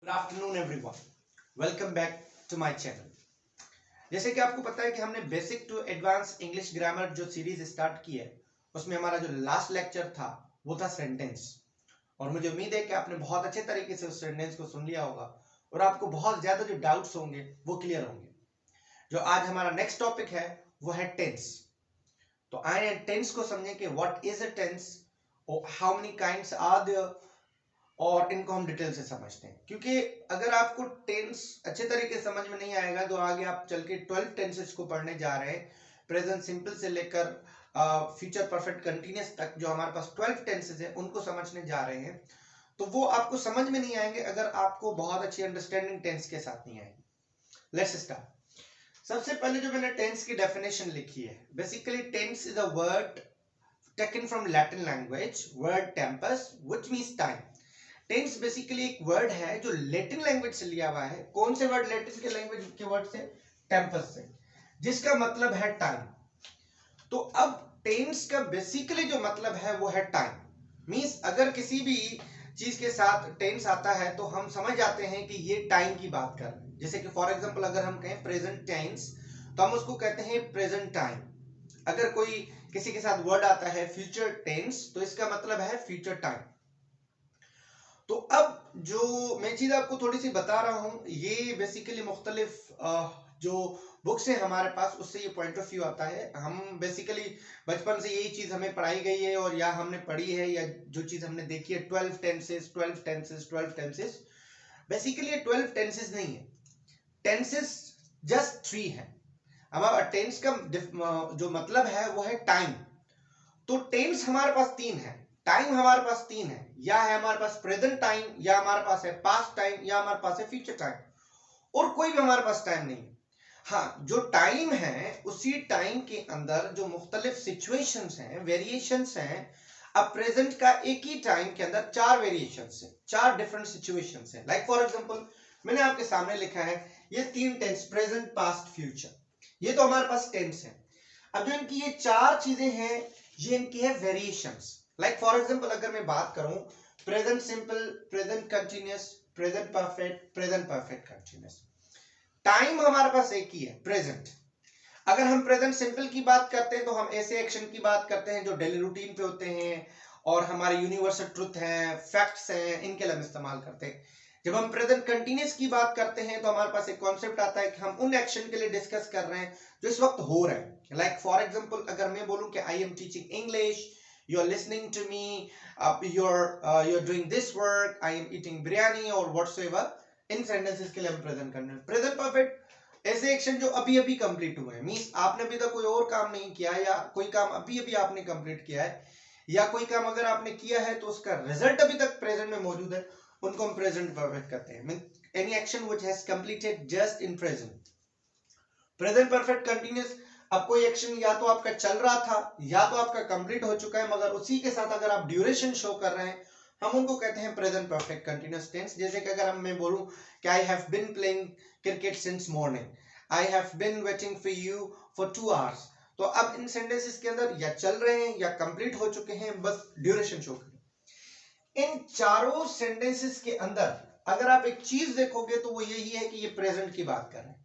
Good afternoon everyone, welcome back to my channel. जैसे कि आपको पता है कि हमने basic to advance English grammar जो सीरीज स्टार्ट की है, उसमें हमारा जो लास्ट लेक्चर था वो था सेंटेंस। और मुझे उम्मीद है कि आपने बहुत अच्छे तरीके से उस सेंटेंस को सुन लिया होगा और आपको बहुत ज्यादा जो डाउट्स होंगे वो क्लियर होंगे। जो आज हमारा नेक्स्ट टॉपिक है वो है टेंस। तो आए टेंस को समझें कि व्हाट इज अ टेंस और how many kinds are there, और इनको हम डिटेल से समझते हैं। क्योंकि अगर आपको टेंस अच्छे तरीके से समझ में नहीं आएगा तो आगे आप चल के 12 टेंसेस को पढ़ने जा रहे हैं, प्रेजेंट सिंपल से लेकर फ्यूचर परफेक्ट कंटिन्यूअस तक जो हमारे पास 12 टेंसेस है उनको समझने जा रहे हैं, तो वो आपको समझ में नहीं आएंगे अगर आपको बहुत अच्छी अंडरस्टैंडिंग टेंस के साथ नहीं आएगी। Let's start. सबसे पहले जो मैंने टेंस की डेफिनेशन लिखी है, basically tense is a word taken from Latin language word tempus which means time. Tense basically एक वर्ड है जो लैटिन लैंग्वेज से लिया हुआ है। कौन से वर्ड? लैटिन के लैंग्वेज के वर्ड से, टेम्पस से, जिसका मतलब है टाइम। तो अब टेंस का बेसिकली जो मतलब है वो है टाइम। मींस अगर किसी भी चीज के साथ टेंस आता है तो हम समझ जाते हैं कि ये टाइम की बात कर रहे हैं। जैसे कि फॉर एग्जांपल अगर हम कहें प्रेजेंट टेंस तो हम उसको कहते हैं प्रेजेंट टाइम। अगर कोई किसी के साथ वर्ड आता है फ्यूचर टेंस तो इसका मतलब है फ्यूचर टाइम। तो अब जो मैं चीज आपको थोड़ी सी बता रहा हूं, ये बेसिकली मुख्तलिफ जो बुक्स है हमारे पास उससे ये पॉइंट ऑफ व्यू आता है। हम बेसिकली बचपन से यही चीज हमें पढ़ाई गई है और या हमने पढ़ी है या जो चीज हमने देखी है 12 टेंसेस 12 टेंसेस 12 टेंसेस। बेसिकली ये 12 टेंसेस नहीं है, टेंसेस जस्ट 3 है। हमारा टेंस का जो मतलब है वो है टाइम। तो टेंस हमारे पास 3 है, टाइम हमारे पास 3 है, या है हमारे पास प्रेजेंट टाइम, या हमारे पास है पास्ट टाइम, या हमारे पास है फ्यूचर टाइम, और कोई भी हमारे पास टाइम नहीं है। हाँ, जो टाइम है उसी टाइम के अंदर जो मुख्तलिफ सिचुएशंस हैं, वेरिएशंस हैं। अब प्रेजेंट का एक ही टाइम के अंदर 4 वेरिएशंस हैं, 4 डिफरेंट सिचुएशंस हैं। लाइक फॉर एग्जांपल मैंने आपके सामने लिखा है ये 3 टेंस, प्रेजेंट पास्ट फ्यूचर, ये तो हमारे पास टेंस है। अब जो इनकी ये 4 चीजें हैं ये इनकी है वेरिएशंस। लाइक फॉर एग्जांपल अगर मैं बात करूं present simple, present continuous, present perfect, present perfect continuous, time हमारे पास एक ही है, प्रेजेंट। अगर हम प्रेजेंट सिंपल की बात करते हैं तो हम ऐसे एक्शन की बात करते हैं जो डेली रूटीन पे होते हैं और हमारे यूनिवर्सल ट्रुथ हैं, फैक्ट्स हैं, इनके लिए हम इस्तेमाल करते हैं। जब हम प्रेजेंट कंटीन्यूअस की बात करते हैं तो हमारे पास एक कॉन्सेप्ट आता है कि हम उन एक्शन के लिए डिस्कस कर रहे हैं जो इस वक्त हो रहे हैं। लाइक फॉर एग्जांपल अगर मैं बोलूं कि I am teaching English, you are listening to me, you're doing this work, I am eating biryani or whatsoever, in sentences के लिए हम प्रेजेंट करने हैं। प्रेजेंट परफेक्ट ऐसे एक्शन जो अभी अभी कंप्लीट हुए हैं, मींस आपने अभी तक कोई और काम नहीं किया या कोई काम अभी अभी आपने कंप्लीट किया है, या कोई काम अगर आपने किया है तो उसका रिजल्ट अभी तक प्रेजेंट में मौजूद है, उनको हम प्रेजेंट परफेक्ट कहते हैं। Mean any action which has completed just in present. Present perfect continuous, अब कोई एक्शन या तो आपका चल रहा था या तो आपका कंप्लीट हो चुका है, मगर उसी के साथ अगर आप ड्यूरेशन शो कर रहे हैं, हम उनको कहते हैं प्रेजेंट परफेक्ट कंटीन्यूअस टेंस। जैसे कि अगर मैं बोलूं कि I have been playing cricket since morning, I have been waiting for you for 2 hours, तो अब इन सेंटेंसेस के अंदर या चल रहे हैं या कंप्लीट हो चुके हैं, बस ड्यूरेशन शो करें। इन चारों सेंटेंसेस के अंदर अगर आप एक चीज देखोगे तो वो यही है कि ये प्रेजेंट की बात कर रहे हैं।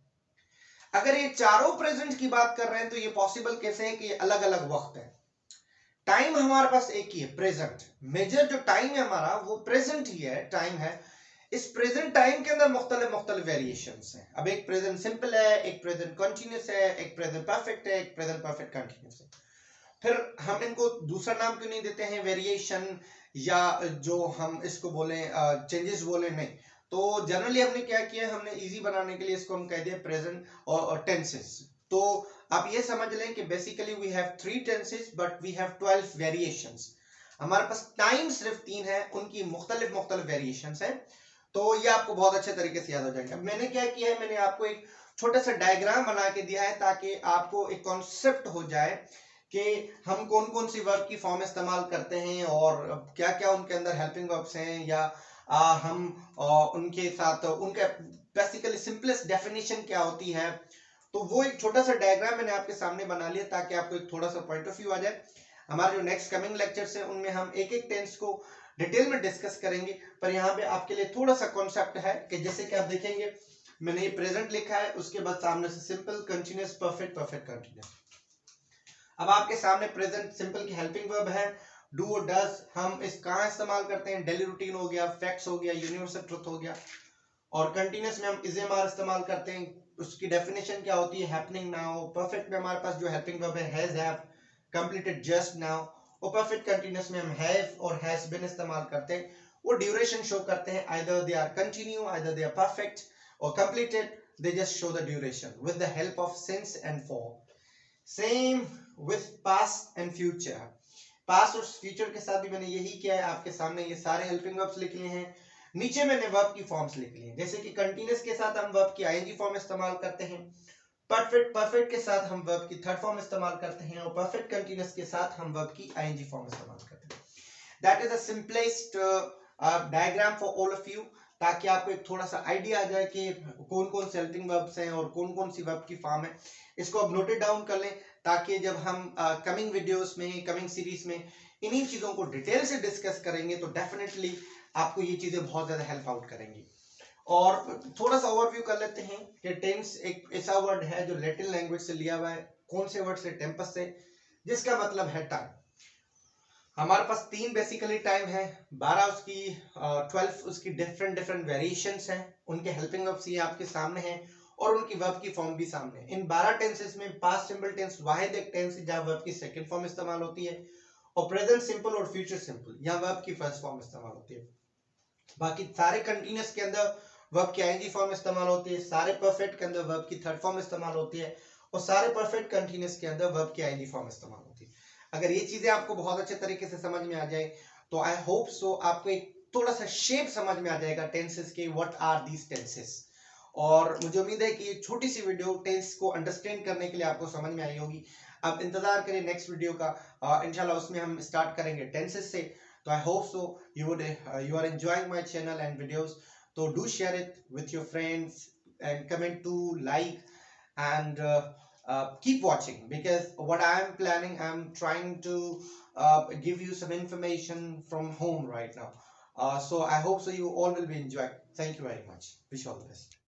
अगर ये चारों प्रेजेंट की बात कर रहे हैं तो ये पॉसिबल कैसे है कि ये अलग अलग वक्त है। टाइम हमारे पास एक ही है, प्रेजेंट। मेजर जो टाइम है हमारा वो प्रेजेंट ही है, टाइम है। इस प्रेजेंट टाइम के अंदर मुख्तलिफ वेरिएशंस हैं। अब एक प्रेजेंट सिंपल है, एक प्रेजेंट कंटीन्यूअस है, एक प्रेजेंट परफेक्ट है, एक प्रेजेंट परफेक्ट कंटीन्यूअस है। फिर हम इनको दूसरा नाम क्यों नहीं देते हैं वेरिएशन, या जो हम इसको बोले चेंजेस बोले, नहीं। तो जनरली हमने क्या किया, हमने इजी बनाने के लिए इसको हम कह दिया प्रेजेंट और टेंसेस। तो आप ये समझ लें कि basically we have 3 tenses but we have 12 variations. हमारे पास टाइम सिर्फ 3 है, उनकी मुख्तलिफ वेरिएशंस हैं। तो ये आपको बहुत अच्छे तरीके से याद हो जाएगा। मैंने क्या किया है, मैंने आपको एक छोटा सा डायग्राम बना के दिया है ताकि आपको एक कॉन्सेप्ट हो जाए कि हम कौन कौन सी वर्ब की फॉर्म इस्तेमाल करते हैं और क्या क्या उनके अंदर हेल्पिंग वर्ब्स हैं, या हम उनके साथ उनका बेसिकली सिंपलेस्ट डेफिनेशन क्या होती है। तो वो एक छोटा सा डायग्राम मैंने आपके सामने बना लिया ताकि आपको एक थोड़ा सा पॉइंट ऑफ व्यू आ जाए। हमारे जो नेक्स्ट कमिंग लेक्चर्स है उनमें हम एक एक टेंस को डिटेल में डिस्कस करेंगे। पर यहाँ पे आपके लिए थोड़ा सा कॉन्सेप्ट है कि जैसे कि आप देखेंगे मैंने ये प्रेजेंट लिखा है, उसके बाद सामने से simple, continuous, perfect, perfect continuous. अब आपके सामने प्रेजेंट सिंपल की हेल्पिंग वर्ब है डू और डज। हम इस कहाँ इस्तेमाल करते हैं, डेली रूटीन हो गया, फैक्ट्स हो गया, यूनिवर्सल ट्रुथ हो गया। और कंटिन्यूअस में हम इज एम आर इस्तेमाल करते हैं, उसकी डेफिनेशन क्या होती है, हैपनिंग नाउ। परफेक्ट में हमारे पास जो हेल्पिंग वर्ब है has, have, completed, just now. और परफेक्ट कंटिन्यूअस में हम हैव और हैज बीन इस्तेमाल करते हैं, वो ड्यूरेशन शो करते हैं, either they are continue, either they are perfect और completed, they just show the duration with the help of since and for. Same with past and future. Past और future के साथ भी मैंने यही किया है, आपके सामने ये सारे हेल्पिंग वर्ब्स लिख लिए हैं। नीचे मैंने वर्ब की फॉर्म्स लिख ली हैं, जैसे कि कंटिन्यूअस के साथ हम वर्ब की आईएनजी फॉर्म इस्तेमाल करते हैं, परफेक्ट के साथ हम वर्ब की थर्ड फॉर्म इस्तेमाल करते हैं, और परफेक्ट कंटिन्यूअस के साथ हम वर्ब की आईएनजी फॉर्म इस्तेमाल करते हैं। That is the simplest diagram for all of you, ताकि आपको एक थोड़ा सा आइडिया आ जाए कि कौन कौन से हेल्पिंग वर्ब्स हैं और कौन कौन सी वर्ब की फॉर्म है। इसको आप नोटेड डाउन कर लें, ताकि जब हम कमिंग वीडियोस में, कमिंग सीरीज में इन्हीं चीजों को डिटेल से डिस्कस करेंगे तो डेफिनेटली आपको ये चीजें बहुत ज्यादा हेल्प आउट करेंगी। और थोड़ा सा ओवरव्यू कर लेते हैं कि टेंस एक ऐसा वर्ड है जो लैटिन लैंग्वेज से लिया हुआ है। कौन से वर्ड से, टेम्पस से, जिसका मतलब है टाइम। हमारे पास 3 बेसिकली टाइम है, 12 उसकी 12 उसकी डिफरेंट डिफरेंट वेरिएशंस हैं, उनके हेल्पिंग वर्ब्स ये आपके सामने हैं और उनकी वर्ब की फॉर्म भी सामने है। इन 12 टेंसेस में पास्ट सिंपल टेंस वाहिद एक टेंस है जहां वर्ब की सेकंड फॉर्म इस्तेमाल होती है, और प्रेजेंट सिंपल और फ्यूचर सिंपल यहाँ वर्ब की फर्स्ट फॉर्म इस्तेमाल होती है। बाकी सारे कंटीन्यूअस के अंदर वर्ब की आईएनजी फॉर्म इस्तेमाल होती है, सारे परफेक्ट के अंदर वर्ब की थर्ड फॉर्म इस्तेमाल होती है, और सारे परफेक्ट कंटीन्यूअस के अंदर वर्ब की आईएनजी फॉर्म इस्तेमाल होती है। अगर ये चीजें आपको बहुत अच्छे तरीके से समझ में आ जाए तो आई होप सो आपको एक थोड़ा सा शेप समझ में आ जाएगा टेंसेस के, व्हाट आर दीज टेंसेस। और मुझे उम्मीद है कि ये छोटी सी वीडियो टेंस को अंडरस्टैंड करने के लिए आपको समझ में आई होगी। अब इंतजार करें नेक्स्ट वीडियो का, इंशाल्लाह उसमें हम स्टार्ट करेंगे टेंसेस से। तो I hope so you are enjoying my channel and videos. So do share it with your friends and comment to like and keep watching, because what I am planning, I am trying to give you some information from home right now. So I hope so you all will be enjoying. Thank you very much. Wish you all the best.